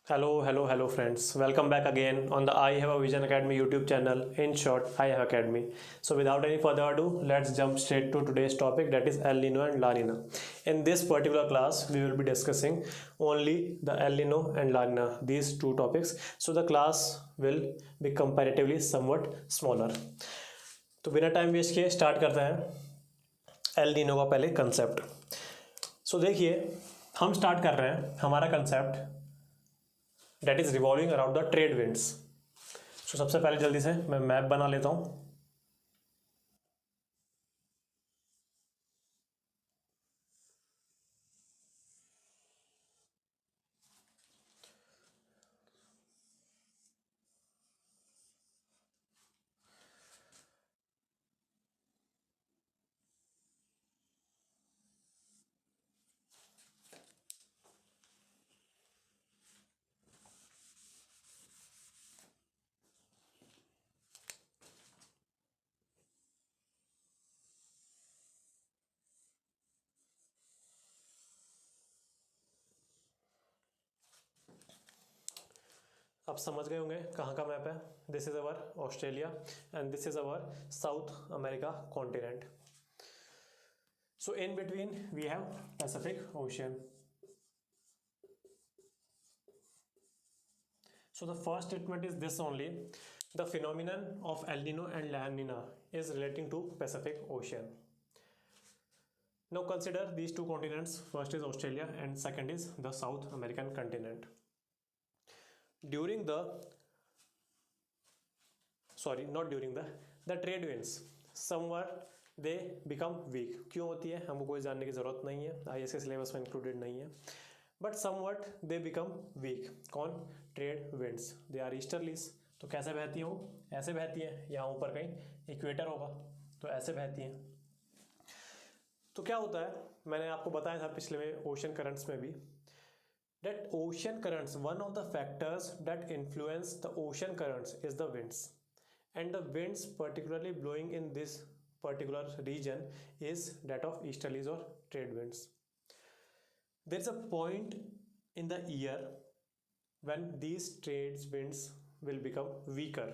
Hello, friends. Welcome back again on the I Have a Vision Academy YouTube channel. In short, I Have Academy. So, without any further ado, let's jump straight to today's topic, that is El Nino and La Nina. In this particular class, we will be discussing only the El Nino and La Nina, these two topics. So, the class will be comparatively somewhat smaller. तो बिना time waste किए start करते हैं El Nino का पहले concept. सो देखिए, हम start कर रहे हैं हमारा concept that is revolving around the trade winds. So सबसे पहले जल्दी से मैं मैप बना लेता हूँ। आप समझ गए होंगे कहाँ का मैप है। This is our Australia and this is our South America continent. So in between we have Pacific Ocean. So the first statement is this only: the phenomenon of El Nino and La Nina is relating to Pacific Ocean. Now consider these two continents. First is Australia and second is the South American continent. During the not during the trade winds, somewhere they become weak. क्यों होती है हमको कोई जानने की ज़रूरत नहीं है, IAS के सिलेबस में इंक्लूडेड नहीं है। But somewhat they become weak. कौन? Trade winds. They are easterlies. तो कैसे बहती हैं वो? ऐसे बहती हैं, यहाँ ऊपर कहीं इक्वेटर होगा तो ऐसे बहती हैं। तो क्या होता है, मैंने आपको बताया था पिछले में ओशन करंट्स में भी, that ocean currents, one of the factors that influence the ocean currents is the winds, and the winds particularly blowing in this particular region is that of easterlies or trade winds. There is a point in the year when these trade winds will become weaker.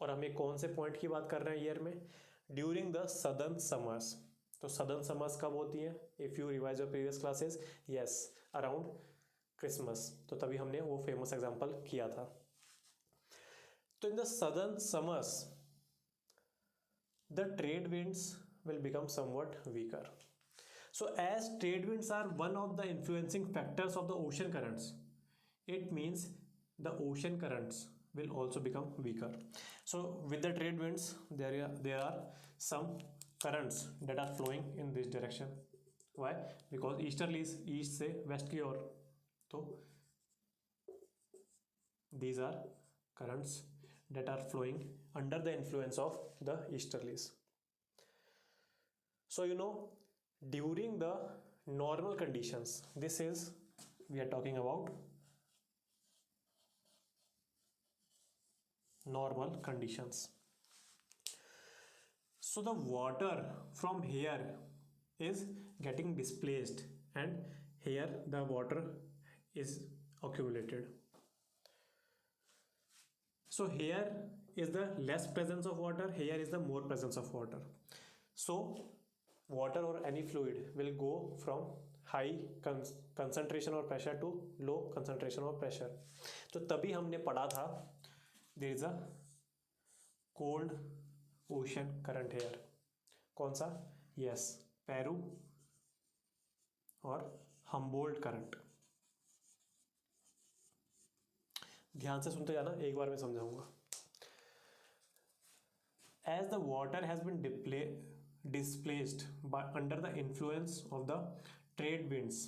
और हम ये कौन से point की बात कर रहे हैं ईयर में? During the southern summers. तो सदर्न समर्स कब होती हैं? If you revise your previous classes, yes, around Christmas. तो तभी हमने वो फेमस एग्जांपल किया था। तो in the southern summers the trade winds will become somewhat weaker. So as trade winds are one of the influencing factors of the ocean currents, it means the ocean currents will also become weaker. So with the trade winds, there are some currents that are flowing in this direction. Why? Because easterly is east से west की ओर, तो these are currents that are flowing under the influence of the easterlies. So during the normal conditions, this is, we are talking about normal conditions. So the water from here is getting displaced and here the water is accumulated. So here is the less presence of water, here is the more presence of water. So water or any fluid will go from high concentration or pressure to low concentration or pressure. तो तभी हमने पढ़ा था there is a cold ocean current here. कौन सा? yes, Peru और Humboldt current. ध्यान से सुनते जाना, एक बार मैं समझाऊंगा। As the water has been displaced by under the influence of the trade winds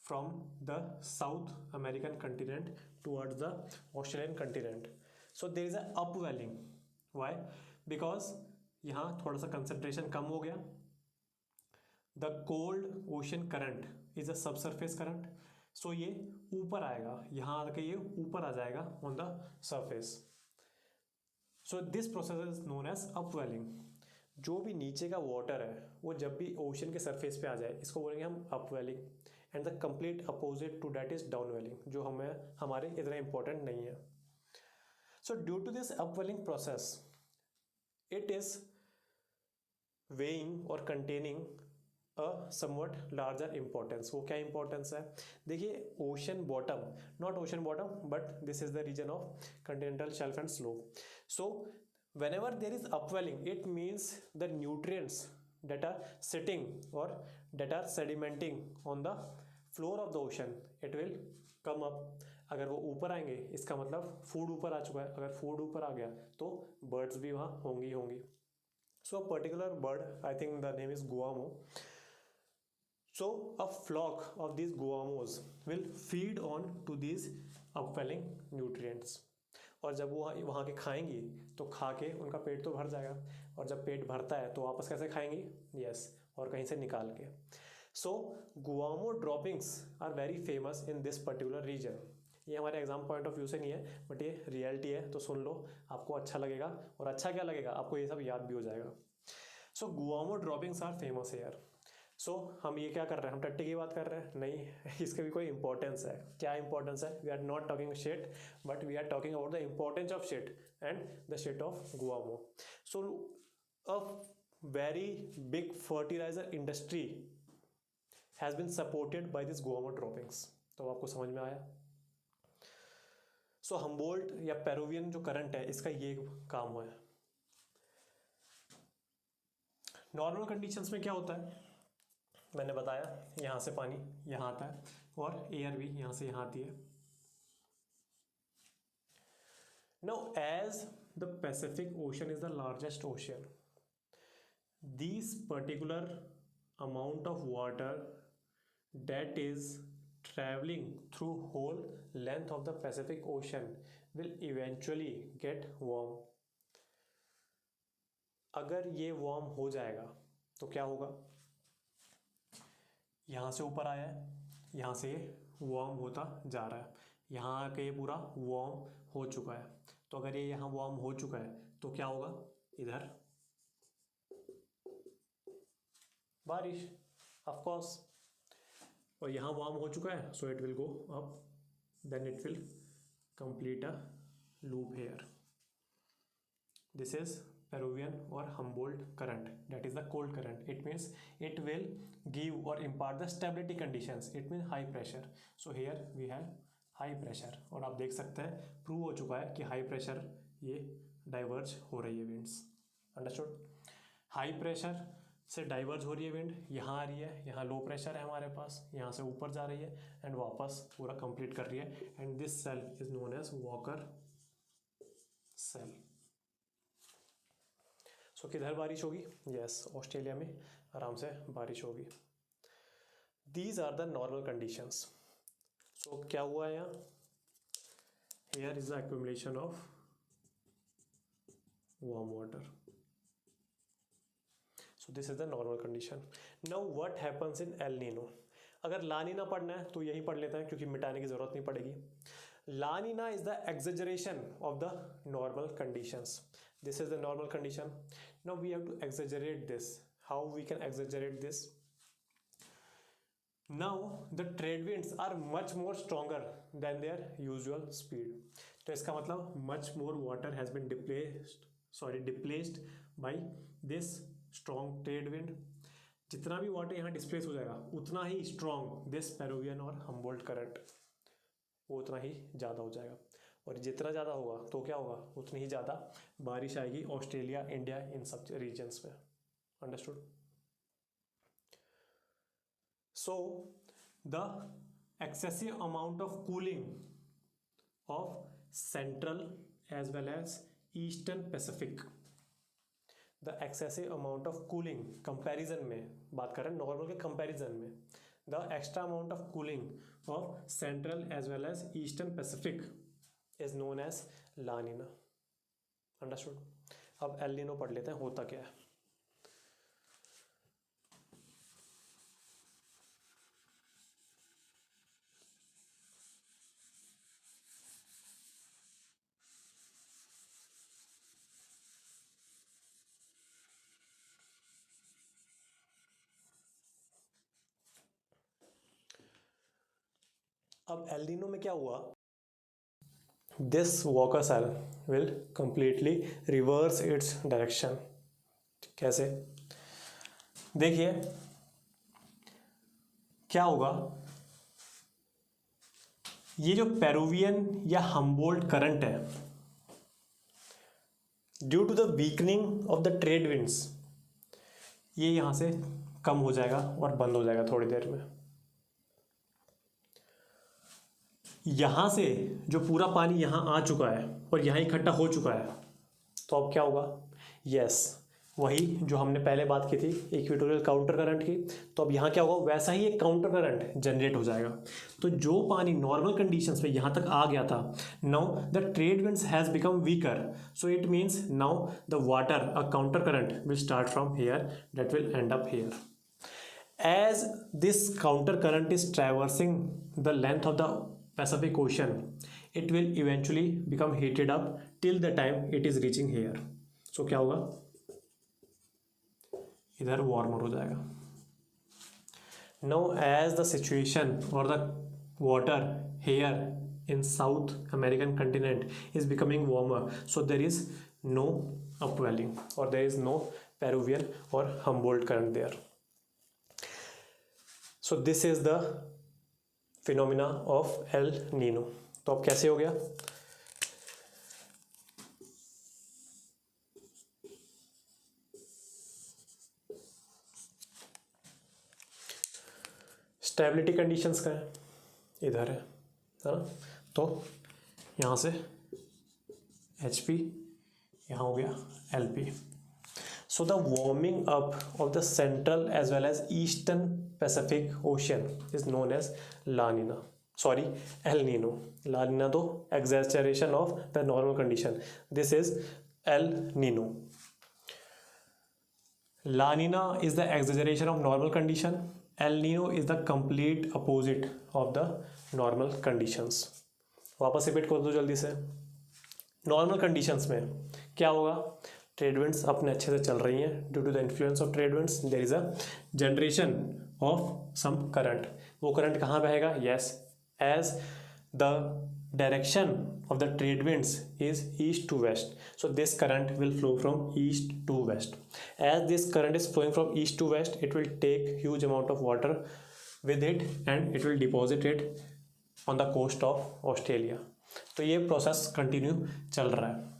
from the South American continent towards the Australian continent, so there is a upwelling. Why? Because यहाँ थोड़ा सा concentration कम हो गया। The cold ocean current is a subsurface current, so ये ऊपर आएगा, यहाँ आके ये ऊपर आ जाएगा on the surface. So this process is known as upwelling. जो भी नीचे का वाटर है वो जब भी ओशन के सरफेस पे आ जाए इसको बोलेंगे हम upwelling, and the complete opposite to that is downwelling, जो हमें हमारे इतना इंपॉर्टेंट नहीं है. So due to this upwelling process it is weighing or containing a somewhat larger importance. वो क्या importance है? देखिए ocean bottom, not ocean bottom, but this is the region of continental shelf and slope. So whenever there is upwelling, it means the nutrients that are sitting or that are sedimenting on the floor of the ocean, it will come up. अगर वो ऊपर आएंगे इसका मतलब food ऊपर आ चुका है, अगर फूड ऊपर आ गया तो बर्ड्स भी वहाँ होंगी होंगी. So a particular bird, I think the name is guano. So a flock of these guamos will feed on to these upwelling nutrients. और जब वो वहाँ के खाएंगी तो खा के उनका पेट तो भर जाएगा, और जब पेट भरता है तो वापस कैसे खाएंगी? यस, और कहीं से निकाल के. So guano droppings are very famous in this particular region. ये हमारे एग्जाम पॉइंट ऑफ व्यू से नहीं है, बट ये रियलिटी है, तो सुन लो, आपको अच्छा लगेगा. और अच्छा क्या लगेगा, आपको ये सब याद भी हो जाएगा. सो guano droppings are famous hair. सो हम ये क्या कर रहे हैं, हम टट्टी की बात कर रहे हैं? नहीं, इसके भी कोई इंपॉर्टेंस है. क्या इंपॉर्टेंस है? We are not talking shit, but we are talking about the importance of shit and the shit of guano. So a very big fertiliser industry has been supported by this guano droppings. तो आपको समझ में आया? सो Humboldt या Peruvian जो current है इसका ये काम है. नॉर्मल कंडीशंस में क्या होता है, मैंने बताया, यहाँ से पानी यहाँ आता है और एयर भी यहाँ से यहाँ आती है. Now as the Pacific Ocean is the largest ocean, this particular amount of water that is traveling through whole length of the Pacific Ocean will eventually get warm. अगर ये वार्म हो जाएगा तो क्या होगा? यहाँ से ऊपर आया है, यहाँ से वार्म होता जा रहा है, यहाँ आके ये पूरा वार्म हो चुका है. तो अगर ये यहाँ वार्म हो चुका है तो क्या होगा? इधर बारिश, ऑफ कोर्स. और यहाँ वार्म हो चुका है, so it will go up, then it will complete a loop here. This is Peruvian or Humboldt current, that is the cold current. It means it will give or impart the stability conditions. It mean high pressure. So here we have high pressure. और आप देख सकते हैं prove हो चुका है कि high pressure ये डाइवर्ज हो रही है विंड्स. अंडरस्टूड? हाई प्रेशर से डाइवर्ज हो रही है विंड, यहाँ आ रही है, यहाँ लो प्रेशर है हमारे पास, यहाँ से ऊपर जा रही है एंड वापस पूरा कंप्लीट कर रही है. And this cell is known as Walker cell. So किधर बारिश होगी? यस, ऑस्ट्रेलिया में आराम से बारिश होगी. These are the normal conditions. So क्या हुआ है यहाँ? Here is the accumulation of warm water. So this is the normal condition. Now what happens in El Nino? अगर ला नीना पढ़ना है तो यही पढ़ लेते हैं क्योंकि मिटाने की जरूरत नहीं पड़ेगी. ला Neena is the exaggeration of the normal conditions. This is the normal condition. Now we have to exaggerate this. How we can exaggerate this? Now the trade winds are much more stronger than their usual speed. तो इसका मतलब much more water has been displaced by this strong trade wind. जितना भी water यहाँ displace हो जाएगा उतना ही strong this Peruvian or Humboldt current, वो उतना ही ज़्यादा हो जाएगा. और जितना ज़्यादा होगा तो क्या होगा? उतनी ही ज़्यादा बारिश आएगी ऑस्ट्रेलिया, इंडिया, इन सब रीजन्स में. Understood? So the excessive amount of cooling of central as well as eastern Pacific, the excessive amount of cooling comparison में बात कर रहे हैं, नॉर्मल के कंपैरिजन में, the extra amount of cooling of central as well as eastern Pacific is known as La Nina. Understood? अब El Nino पढ़ लेते हैं, होता क्या है. अब एल नीनो में क्या हुआ, this Walker cell will completely reverse its direction. कैसे, देखिए क्या होगा, ये जो पेरुवियन या हम्बोल्ट करंट है, due to the weakening of the trade winds, ये यहां से कम हो जाएगा और बंद हो जाएगा थोड़ी देर में। यहां से जो पूरा पानी यहां आ चुका है और यहां इकट्ठा हो चुका है, तो अब क्या होगा, यस वही जो हमने पहले बात की थी इक्वेटोरियल काउंटर करंट की, तो अब यहाँ क्या होगा, वैसा ही एक काउंटर करंट जनरेट हो जाएगा। तो जो पानी नॉर्मल कंडीशंस में यहाँ तक आ गया था, now the trade winds has become weaker, so it means now the water, a counter current will start from here that will and up here. As this counter current is traversing the length of the Pacific Ocean, it will eventually become heated up till the time it is reaching here. So क्या होगा, इधर warmer हो जाएगा। Now as the situation or the water here in South American continent is becoming warmer, so there is no upwelling or there is no Peruvian or Humboldt current there. So this is the phenomena of El Nino. तो अब कैसे हो गया, stability conditions का है, इधर है ना, तो यहाँ से HP, यहाँ हो गया LP. So the warming up of the central as well as eastern Pacific Ocean is known as La Nina. Sorry, El Nino. La Nina तो exaggeration of the normal condition. This is El Nino. La Nina is the exaggeration of normal condition. El Nino is the complete opposite of the normal conditions. वापस repeat कर दो जल्दी से। Normal conditions में क्या होगा, trade winds अपने अच्छे से चल रही हैं, due to the influence of trade winds there is a generation of some current. वो करंट कहाँ बहेगा, yes as the direction of the trade winds is east to west, so this current will flow from east to west. As this current is flowing from east to west, it will take huge amount of water with it and it will deposit it on the coast of Australia. तो ये process continue चल रहा है।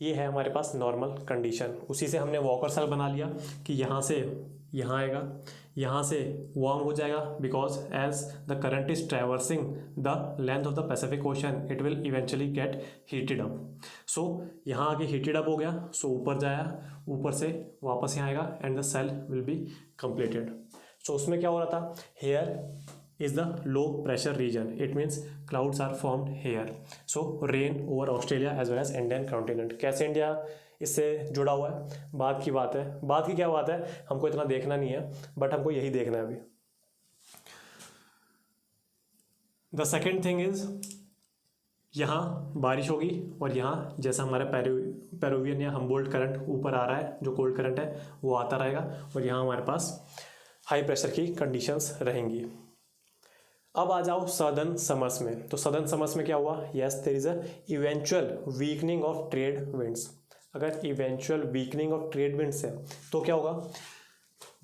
ये है हमारे पास normal condition. उसी से हमने वॉकर सेल बना लिया कि यहाँ से यहाँ आएगा, यहाँ से वार्म हो जाएगा, because as the current is traversing the length of the Pacific Ocean it will eventually get heated up. So यहाँ आके हीटेड अप हो गया, सो ऊपर जाया, ऊपर से वापस यहाँ आएगा and the cell will be completed. So उसमें क्या हो रहा था, here is the low pressure region, it means clouds are formed here, so rain over Australia as well as Indian continent। कैसे इंडिया इससे जुड़ा हुआ है, बात की बात है, बात की क्या बात है, हमको इतना देखना नहीं है, बट हमको यही देखना है अभी। द सेकेंड थिंग इज, यहाँ बारिश होगी और यहाँ जैसा हमारा पेरुवियन या हम्बोल्ट करंट ऊपर आ रहा है, जो कोल्ड करंट है वो आता रहेगा, और यहाँ हमारे पास हाई प्रेशर की कंडीशंस रहेंगी। अब आ जाओ सदर्न समर्स में। तो सदर्न समर्स में क्या हुआ, yes there is a eventual weakening of trade winds. अगर eventual weakening of trade winds है तो क्या होगा,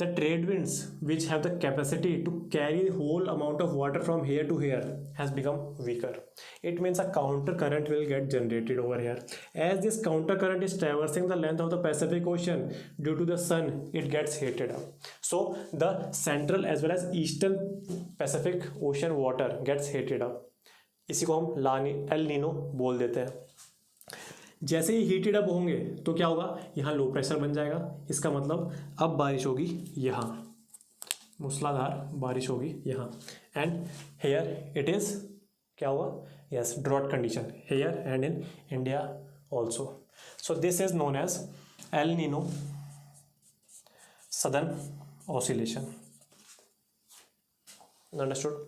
the trade winds which have the capacity to carry whole amount of water from here to here has become weaker. It means a counter current will get generated over here. As this counter current is traversing the length of the Pacific Ocean, due to the sun it gets heated up, so the central as well as eastern Pacific Ocean water gets heated up. इसी को हम El Nino बोल देते हैं। जैसे ही heated up होंगे तो क्या होगा, यहाँ लो प्रेशर बन जाएगा। इसका मतलब अब बारिश होगी यहाँ, मूसलाधार बारिश होगी यहाँ, एंड हेयर इट इज क्या होगा, yes drought condition here and in India also. So this is known as El Nino Southern Oscillation, understood.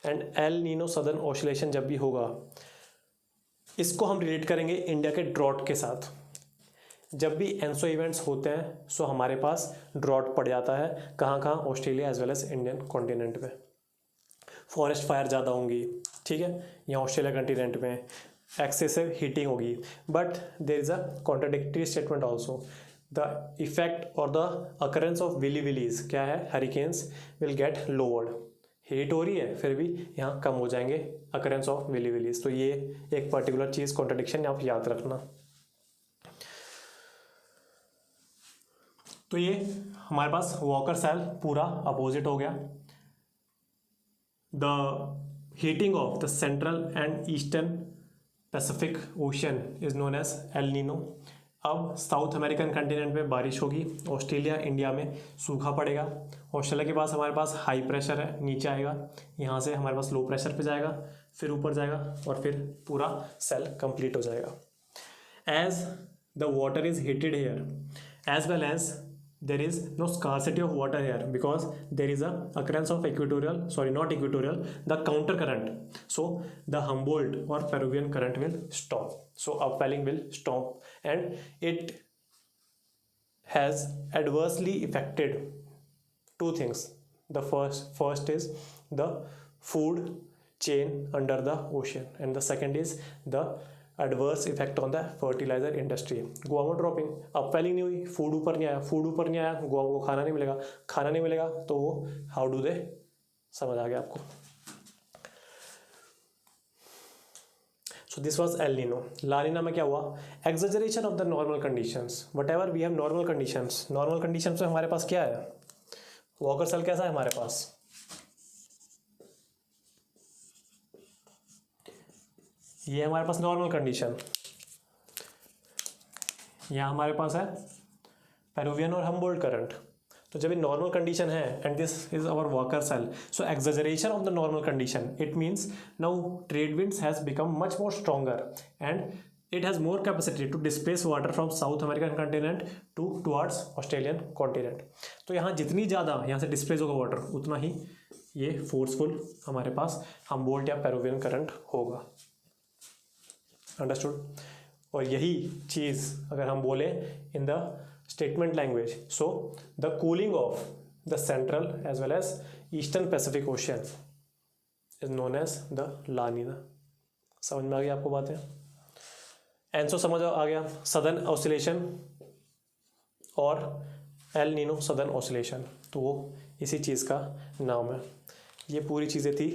And El Nino Southern Oscillation जब भी होगा, इसको हम रिलेट करेंगे इंडिया के ड्रॉट के साथ। जब भी एनसो इवेंट्स होते हैं सो हमारे पास ड्रॉट पड़ जाता है, कहाँ कहाँ, Australia as well as Indian continent में। फॉरेस्ट फायर ज़्यादा होंगी, ठीक है, यहाँ ऑस्ट्रेलिया कंटिनेंट में एक्सेसिव हीटिंग होगी. But there is a contradictory statement also. The effect or the occurrence of willy willies क्या है, hurricanes will get lowered. Heat हो रही है फिर भी यहाँ कम हो जाएंगे अकरेंस ऑफ विली विलीज. तो ये एक पर्टिकुलर चीज़ कॉन्ट्राडिक्शन आप याद रखना. तो ये हमारे पास वॉकर सेल पूरा अपोजिट हो गया. The heating of the central and eastern Pacific Ocean is known as El Nino. अब साउथ अमेरिकन कंटिनेंट में बारिश होगी, ऑस्ट्रेलिया इंडिया में सूखा पड़ेगा. ऑस्ट्रेलिया के पास हमारे पास हाई प्रेशर है, नीचे आएगा, यहाँ से हमारे पास लो प्रेशर पे जाएगा, फिर ऊपर जाएगा और फिर पूरा सेल कंप्लीट हो जाएगा. As the water is heated here as well as there is no scarcity of water here because there is a occurrence of equatorial, sorry not equatorial, the counter current. So the Humboldt or Peruvian current will stop, so upwelling will stop, and it has adversely affected two things. The first is the food chain under the ocean, and the second is the adverse effect on the fertiliser industry. Goa में dropping, upwelling नहीं हुई, food ऊपर नहीं आया, food ऊपर नहीं आया, गोवा को खाना नहीं मिलेगा, खाना नहीं मिलेगा तो वो हाउ डू दे, समझ आ गया आपको. So this was El Nino. La Nina में क्या हुआ, exaggeration of the normal conditions. Whatever we have normal conditions, normal conditions में हमारे पास क्या है, वॉकर सेल कैसा है हमारे पास, ये हमारे पास नॉर्मल कंडीशन, यहाँ हमारे पास है पेरुवियन और हम्बोल्ट करंट. तो जब ये नॉर्मल कंडीशन है and this is our Walker cell, so exaggeration of the normal condition, it means now trade winds has become much more stronger and it has more capacity to displace water from South American continent towards Australian continent. तो यहाँ जितनी ज़्यादा यहाँ से displace होगा water, उतना ही ये forceful हमारे पास हम्बोल्ट या पेरुवियन करंट होगा. अंडरस्टूड. और यही चीज़ अगर हम बोले in the statement language, so the cooling of the central as well as eastern Pacific Ocean is known as the La Nina. समझ में आ गया आपको बातें. एंसो समझ आ गया, सदर्न ऑसिलेशन और एल नीनो सदर्न ऑसिलेशन, तो वो इसी चीज़ का नाम है. ये पूरी चीज़ें थी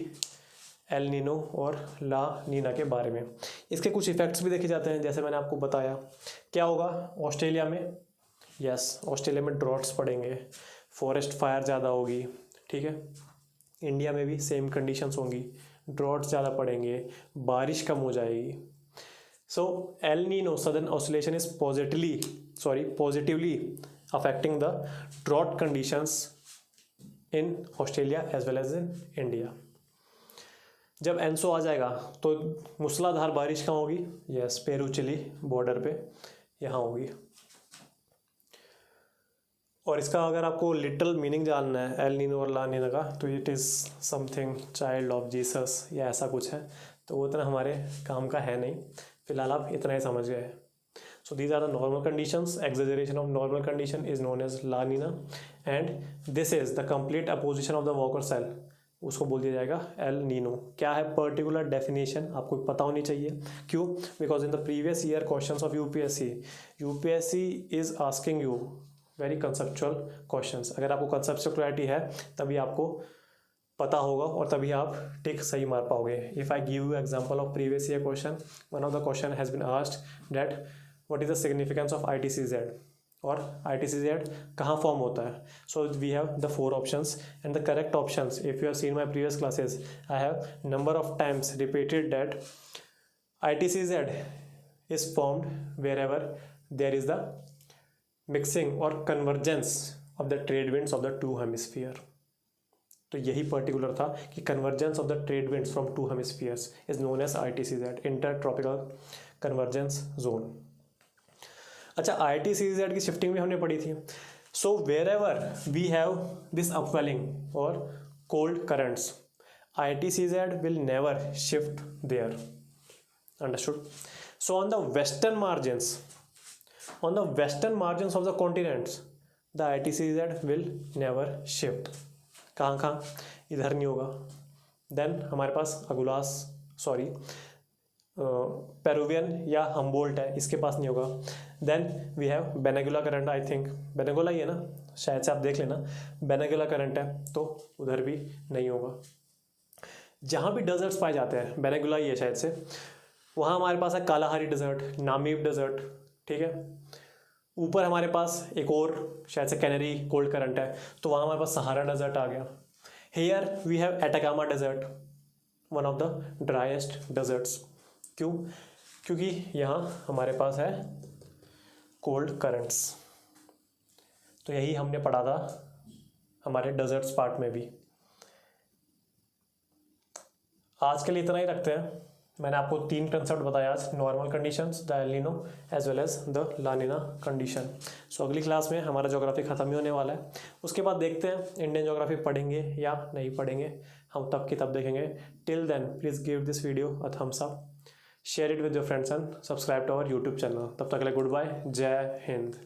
एल नीनो और ला नीना के बारे में. इसके कुछ इफ़ेक्ट्स भी देखे जाते हैं, जैसे मैंने आपको बताया. क्या होगा ऑस्ट्रेलिया में, यस ऑस्ट्रेलिया में ड्रॉट्स पड़ेंगे, फॉरेस्ट फायर ज़्यादा होगी, ठीक है. इंडिया में भी सेम कंडीशंस होंगी, ड्रॉट्स ज़्यादा पड़ेंगे, बारिश कम हो जाएगी. So El Nino Southern Oscillation is positively affecting the drought conditions in Australia as well as in India. जब एंसो आ जाएगा तो मूसलाधार बारिश कहाँ होगी, यस पेरू चिली बॉर्डर पे यहाँ होगी. और इसका अगर आपको लिटरल मीनिंग जानना है एल नीनो और ला नीना का, तो it is something child of Jesus या ऐसा कुछ है. तो वो इतना हमारे काम का है नहीं, फिलहाल आप इतना ही समझ गए. So these are the normal conditions. Exaggeration of normal condition is known as La Nina and this is the complete opposition of the Walker cell, उसको बोल दिया जाएगा एल नीनो. क्या है पर्टिकुलर डेफिनेशन आपको पता होनी चाहिए. क्यों, because in the previous year questions of UPSC is asking you very conceptual questions. अगर आपको कंसेप्चुअल क्लैरिटी है तभी आपको पता होगा और तभी आप टिक सही मार पाओगे. If I give you example of previous year question, one of the question has been asked that what is the significance of ITCZ और ITCZ कहाँ फॉर्म होता है. So we have the 4 options and the correct options, if you have seen my previous classes, I have number of times repeated that ITCZ is formed wherever there is the mixing और convergence of the trade winds of the 2 hemisphere. तो यही particular था कि convergence of the trade winds from 2 hemispheres is known as ITCZ, inter tropical convergence zone. अच्छा, ITCZ की shifting भी हमने पढ़ी थी. So wherever we have this upwelling or cold currents, ITCZ will never shift there. Understood. So on the western margins of the continents the ITCZ will never shift. कहाँ इधर नहीं होगा, then हमारे पास अगुलास Peruvian या Humboldt है, इसके पास नहीं होगा। Then we have Benguela current, I think Benguela ही है ना, शायद से आप देख लेना, बेनेगुला करंट है तो उधर भी नहीं होगा। जहाँ भी डेजर्ट्स पाए जाते हैं, बेनेगुला ही है शायद से, वहाँ हमारे पास है कालाहारी डेजर्ट, नामीब डेजर्ट, ठीक है। ऊपर हमारे पास एक और शायद से कैनरी कोल्ड करंट है, तो वहाँ हमारे पास सहारा डेजर्ट आ गया। Here we have Atacama desert, one of the driest deserts. क्यों? क्योंकि यहाँ हमारे पास है कोल्ड करंट्स। तो यही हमने पढ़ा था हमारे डेजर्ट्स पार्ट में भी। आज के लिए इतना ही रखते हैं। मैंने आपको 3 कंसेप्ट बताया आज, normal conditions, the El Nino as well as the La Nina condition. So अगली क्लास में हमारा ज्योग्राफी खत्म ही होने वाला है, उसके बाद देखते हैं इंडियन ज्योग्राफी पढ़ेंगे या नहीं पढ़ेंगे, हम तब की तब देखेंगे। Till then please give this video a thumbs up, share it with your friends and subscribe to our YouTube channel. तब तक के लिए गुड बाय, जय हिंद।